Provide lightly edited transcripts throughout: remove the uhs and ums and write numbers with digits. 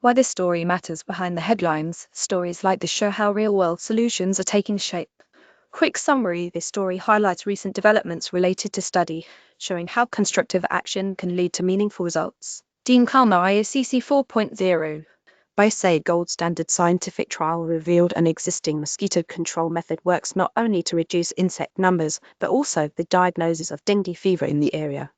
Why this story matters behind the headlines. Stories like this show how real-world solutions are taking shape. Quick summary: this story highlights recent developments related to study, showing how constructive action can lead to meaningful results. Calma IAEA 4.0. By say gold standard scientific trial revealed an existing mosquito control method works not only to reduce insect numbers, but also the diagnosis of dengue fever in the area.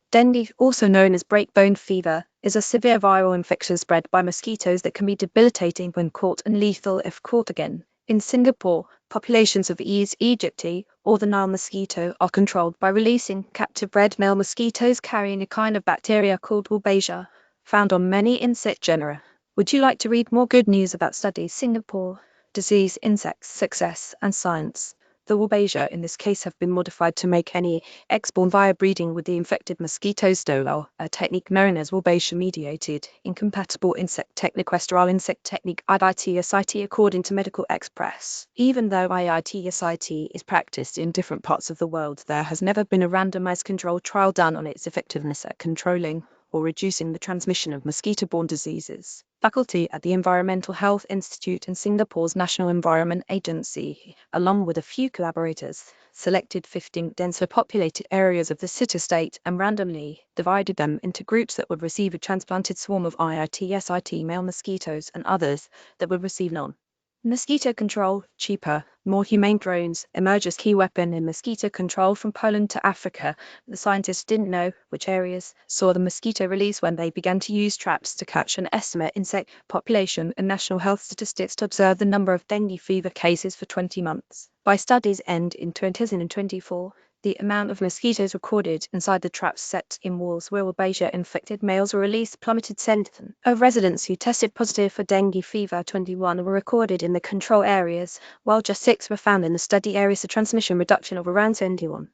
Dengue, also known as breakbone fever, is a severe viral infection spread by mosquitoes that can be debilitating when caught and lethal if caught again. In Singapore, populations of Aedes aegypti, or the Nile mosquito, are controlled by releasing captive-bred male mosquitoes carrying a kind of bacteria called Wolbachia, found on many insect genera. Would you like to read more good news about studies Singapore, disease, insects, success, and science? The Wolbachia in this case have been modified to make any eggs born via breeding with the infected mosquitoes sterile, a technique known as Wolbachia-mediated, incompatible insect technique Westral insect technique IIT according to Medical Express. Even though IIT is practiced in different parts of the world, there has never been a randomized controlled trial done on its effectiveness at controlling or reducing the transmission of mosquito-borne diseases. Faculty at the Environmental Health Institute and Singapore's National Environment Agency, along with a few collaborators, selected 15 densely populated areas of the city-state and randomly divided them into groups that would receive a transplanted swarm of IIT male mosquitoes and others that would receive none. Mosquito control, cheaper, more humane drones emerge as key weapon in mosquito control from Poland to Africa. The scientists didn't know which areas saw the mosquito release when they began to use traps to catch and estimate insect population and national health statistics to observe the number of dengue fever cases for 20 months. By studies end in 2024, the amount of mosquitoes recorded inside the traps set in walls where Wolbachia-infected males were released plummeted. 7 of residents who tested positive for dengue fever 21 were recorded in the control areas, while just 6 were found in the study areas. A transmission reduction of around 71.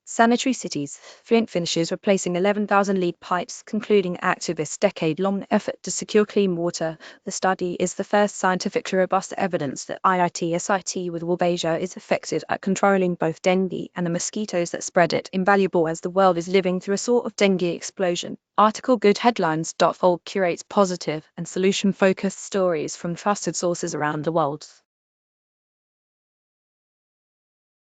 Sanitary cities. Flint finishes replacing 11,000 lead pipes, concluding activists' decade-long effort to secure clean water. The study is the first scientifically robust evidence that IIT with Wolbachia is effective at controlling both dengue and the mosquitoes that spread it, invaluable as the world is living through a sort of dengue explosion. Article Good Headlines.org curates positive and solution-focused stories from trusted sources around the world.